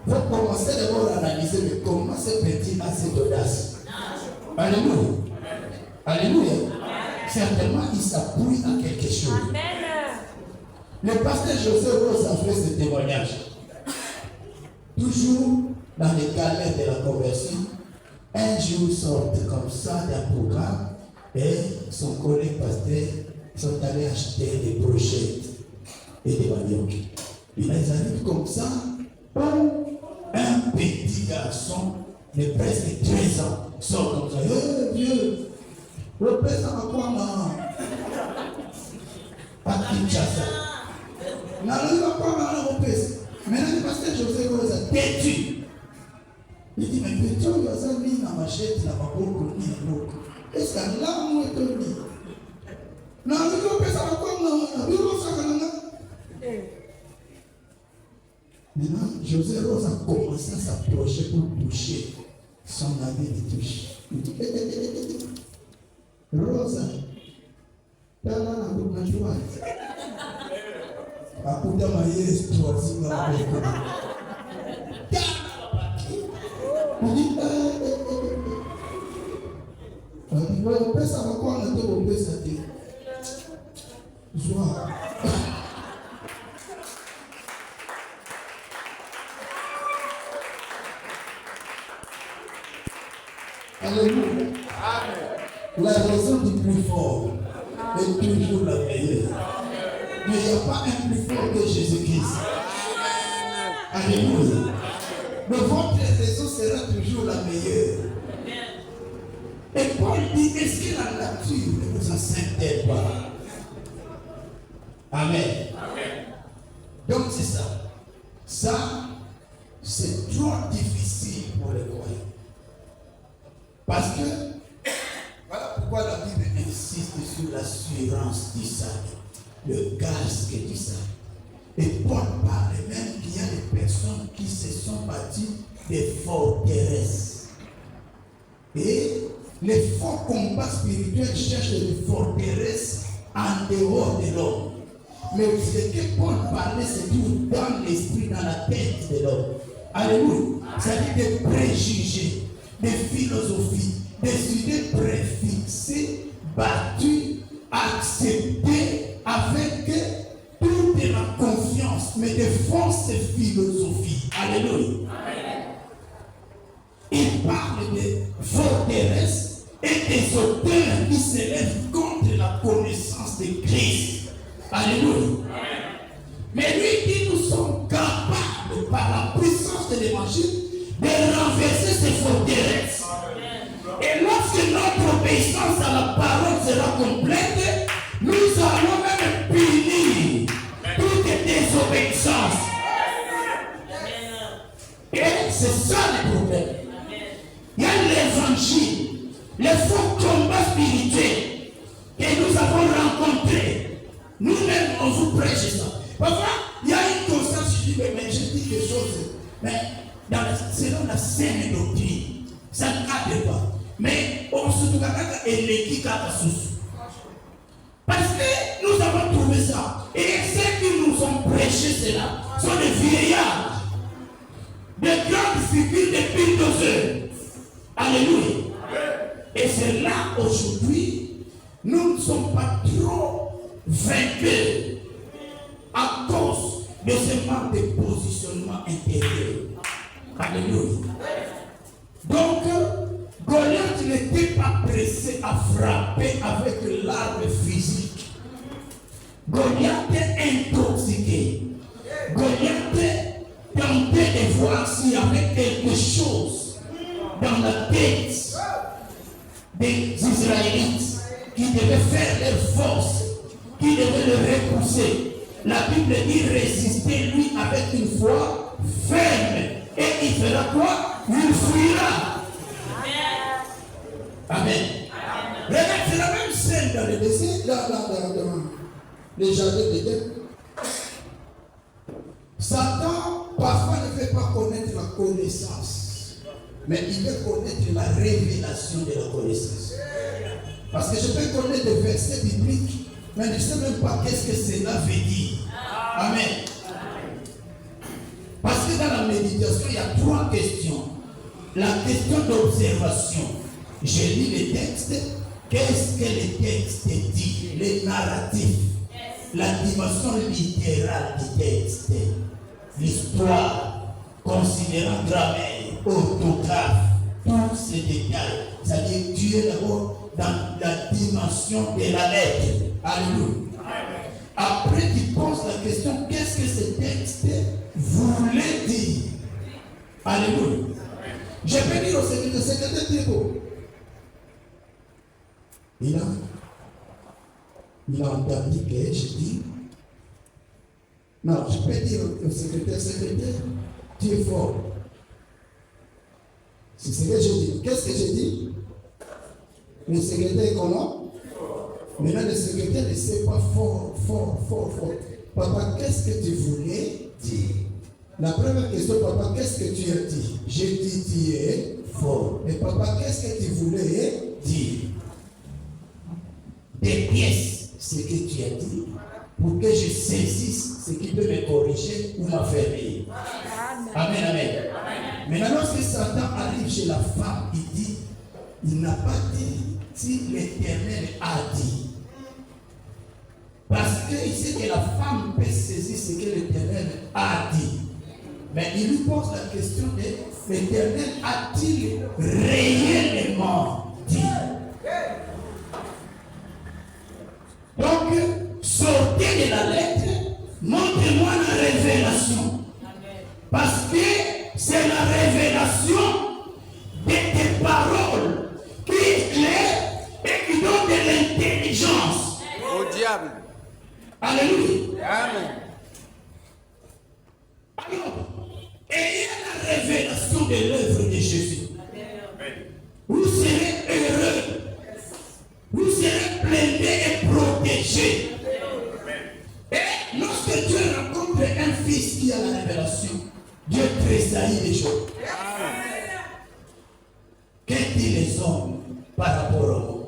Il faut commencer d'abord à analyser mais comment ce petit a cette audace. Alléluia. Alléluia. Certainement, il s'appuie à quelque chose. Le pasteur José Rose a fait ce témoignage. Toujours dans les galères de la conversion, un jour sort comme ça d'un programme et son collègue pasteur sont allés acheter des brochettes et des maniocs. Ils arrivent comme ça, un petit garçon de presque 13 ans sort comme ça. Vieux, le président va quoi à Kinshasa. Il va quoi au président. Maintenant, le pasteur José Rose a têtu. Il dit, mais petit, il a mis dans ma chette, dans ma boucle, est-ce que là, on est donné? Non, le président va quoi Maintenant, José Rose a commencé à s'approcher pour toucher son ami de touche. Il dit, Rosa, t'as là la boucle de joie. A kuta mayesu tuwazima wako. Wewe pesa wako anatoa pesa tena. Joie. Alléluia. La raison du plus fort est toujours la meilleure. Mais il n'y a pas un plus fort que Jésus-Christ. Alléluia. Mais votre raison sera toujours la meilleure. Et Paul dit, est-ce que la nature ne vous enseigne pas? Amen. Amen. Donc c'est ça. Ça, c'est trop difficile pour les croyants. Parce que, voilà pourquoi la Bible insiste sur l'assurance du salut, le casque du salut. Et Paul parle même qu'il y a des personnes qui se sont bâties des forteresses. Et les forts combats spirituels cherchent des forteresses en dehors de l'homme. Mais ce que Paul parlait, c'est tout dans l'esprit, dans la tête de l'homme. Alléluia. C'est-à-dire des préjugés, des philosophies, des idées préfixées, battues, acceptées avec toute la confiance, mais des fausses philosophies. Alléluia. Il parle de forteresses et des auteurs qui s'élèvent contre la connaissance de Christ. Alléluia. Mais lui dit, nous sommes capables, par la puissance de l'évangile, de renverser ces forteresses. Et lorsque notre obéissance à la parole sera complète, nous allons même punir toute désobéissance. Et c'est ça le problème. Il y a l'évangile, les faux combats spirituels que nous avons rencontrés. Nous-mêmes, on vous prêche ça. Parfois, il y a une constance, je dis, mais je dis quelque chose. Mais selon la saine doctrine, ça ne cadre pas. Mais on se trouve à l'équipe à sous. Parce que nous avons trouvé ça. Et ceux qui nous ont prêché cela sont des vieillards, de grandes figures de bulldozers. Alléluia. Et c'est là aujourd'hui, nous ne sommes pas trop vaincus à cause de ce manque de positionnement intérieur. Alléluia. Donc, Goliath n'était pas pressé à frapper avec l'arme physique. Goliath est intoxiqué. Goliath tentait de voir s'il y avait quelque chose dans la tête des Israélites qui devaient faire leur force, qui devaient le repousser. La Bible dit résister lui avec une foi ferme. Et il fera quoi? Il fuira. Amen. Regarde, c'est la même scène dans le désert, dans les jardins d'Éden. Satan, parfois, ne veut pas connaître la connaissance, mais il veut connaître la révélation de la connaissance. Parce que je peux connaître des versets bibliques, mais je ne sais même pas qu'est-ce que cela veut dire. Amen. Parce que dans la méditation, il y a trois questions. La question d'observation. Je lis les textes. Qu'est-ce que les textes disent? Les narratifs. La dimension littérale du texte. L'histoire. Considérant grammaire, orthographe, tous ces détails. C'est-à-dire Dieu d'abord dans la dimension de la lettre. Alléluia. Après, tu poses la question, qu'est-ce que ce texte voulait dire? Alléluia. Je peux dire au secrétaire Thibault. Il a entendu que je dis. Non, je peux dire au secrétaire, tu es fort. C'est ce que je dis. Qu'est-ce que je dis? Le secrétaire est comment? Maintenant, le secrétaire ne sait pas fort. Papa, qu'est-ce que tu voulais dire? La première question, papa, qu'est-ce que tu as dit? J'ai dit, tu es fort. Et papa, qu'est-ce que tu voulais dire? Des pièces, ce que tu as dit, pour que je saisisse ce qui peut me corriger ou m'affaiblir. Amen, amen. Maintenant, lorsque Satan arrive chez la femme, il dit, il n'a pas dit si l'Éternel a dit. Parce qu'il sait que la femme peut saisir ce que l'Éternel a dit. Mais il lui pose la question de l'Éternel a-t-il réellement dit? Donc, sortez de la lettre, montrez-moi la révélation. Parce que c'est la révélation de tes paroles qui Vous serez heureux. Vous serez blindés et protégés. Et lorsque Dieu rencontre un fils qui a la révélation, Dieu tressaillit les choses. Que disent les hommes par rapport au monde?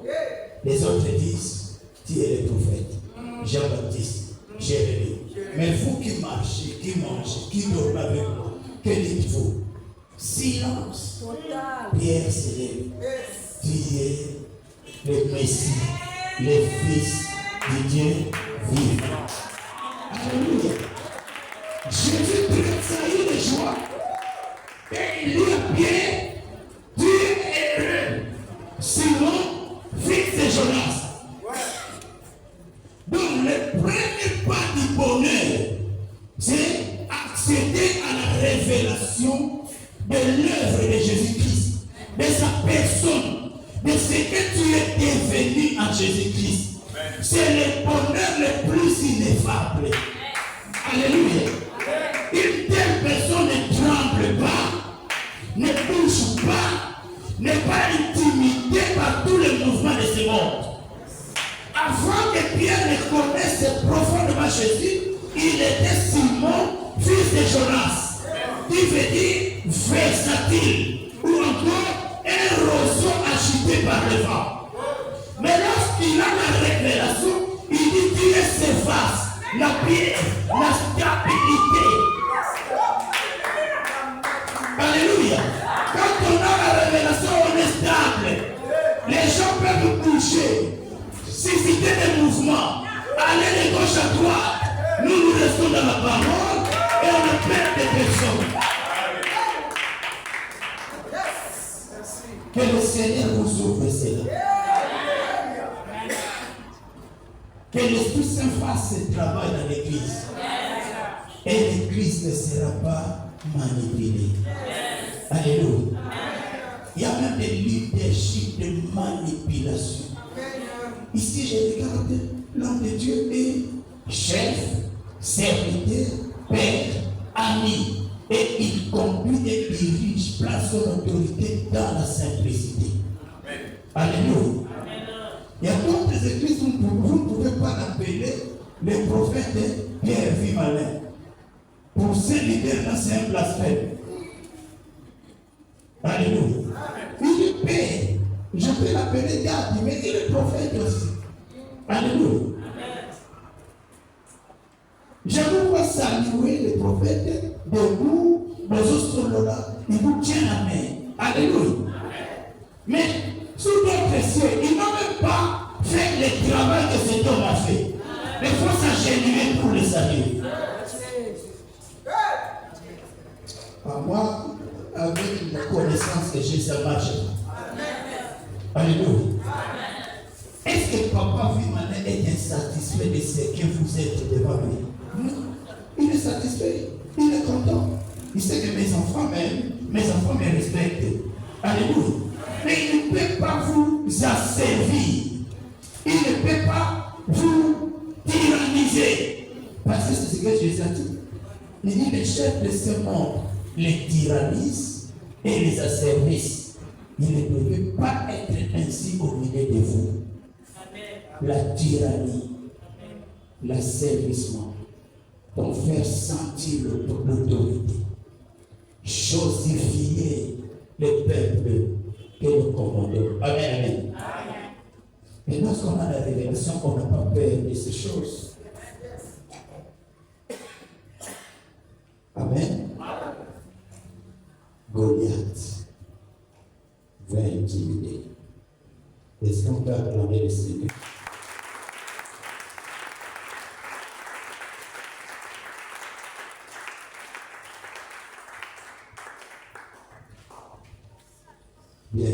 Les autres disent, tu es le prophète, Jean-Baptiste, Jérémie. Mais vous qui marchez, qui mangez, qui dormez avec moi, que dites-vous? Silence. Pierre se lève. Tu es le Messie, le Fils de Dieu vivant. Alléluia. Jésus tressaillit de joie. Et il dit à Pierre, tu es heureux. Simon, fils de Jonas. Donc le premier pas du bonheur, c'est accéder à la révélation de l'œuvre de Jésus-Christ, de sa personne, de ce que tu es devenu en Jésus-Christ. C'est le bonheur le plus ineffable. Alléluia. Une telle personne ne tremble pas, ne bouge pas, n'est pas intimidé par tous les mouvements de ce monde. Avant que Pierre ne connaisse profondément Jésus, il était Simon, fils de Jonas, qui veut dire versatile, ou encore un roseau agité par le vent. Mais lorsqu'il a la révélation, il dit tu es Céphas, la pierre, la stabilité. Alléluia. Quand on a la révélation, on est stable. Les gens peuvent bouger, susciter des mouvements, aller de gauche à droite. Nous restons dans la parole et on ne perd de personne. Que le Seigneur vous ouvre cela. Que l'Esprit Saint fasse ce travail dans l'Église. Et l'Église ne sera pas manipulée. Alléluia. Il y a même des leaderships de manipulation. Ici, je regarde l'homme de Dieu est chef, serviteur, père, ami. Et il conduit et dirige, place son autorité dans la simplicité. Alléluia. Il y a d'autres églises où vous ne pouvez pas l'appeler le prophète Pierre Vimalin. Pour ces leaders-là, c'est un blasphème. Alléluia. Il est père. Je peux l'appeler Gadi, mais il est prophète aussi. Alléluia. Je vous vois saluer le prophète debout, les autres sont là, il vous tient la main. Alléluia. Mais sous d'autres cieux, ils n'ont même pas fait le travail que cet homme a fait. Il faut s'agenouiller pour le saluer. Moi, avec la connaissance que j'ai, ça marche. Alléluia. Est-ce que Papa Vimalin est insatisfait de ce que vous êtes devant lui? Non. Il est satisfait. Il est content. Il sait que mes enfants me respectent. Alléluia. Mais il ne peut pas vous asservir. Il ne peut pas vous tyranniser. Parce que c'est ce que Jésus a dit. Il dit les chefs de ce monde les tyrannisent et les asservissent. Il ne peut pas être ainsi au milieu de vous. La tyrannie, l'asservissement, pour faire sentir l'autorité, chosifier le peuple que nous commandons. Amen, amen. Et lorsqu'on a la révélation, on n'a pas peur de ces choses. Amen. Goliath va intimider. Est-ce qu'on peut acclamer le Seigneur? Bien.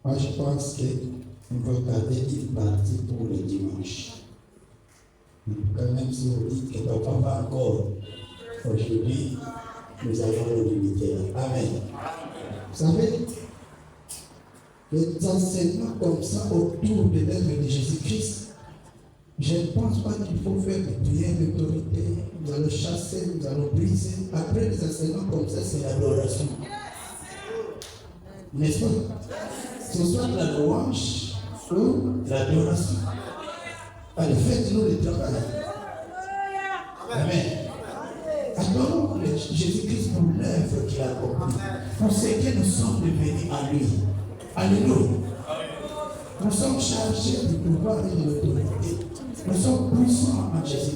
Moi, je pense qu'on va garder une partie pour le dimanche. Quand même, si on dit que papa va encore, aujourd'hui, nous allons le limiter là. Amen. Vous savez, les enseignements comme ça autour de l'œuvre de Jésus-Christ, je ne pense pas qu'il faut faire des prières d'autorité. Nous allons chasser, nous allons briser. Après les enseignements comme ça, c'est l'adoration. N'est-ce pas? C'est soit la louange ou l'adoration. Allez, faites-nous le travail. Amen. Adorons Jésus-Christ pour l'œuvre qu'il a accomplie, pour ce que nous sommes devenus en lui. Alléluia. Nous sommes chargés du pouvoir et de l'autorité. Nous sommes puissants en Jésus.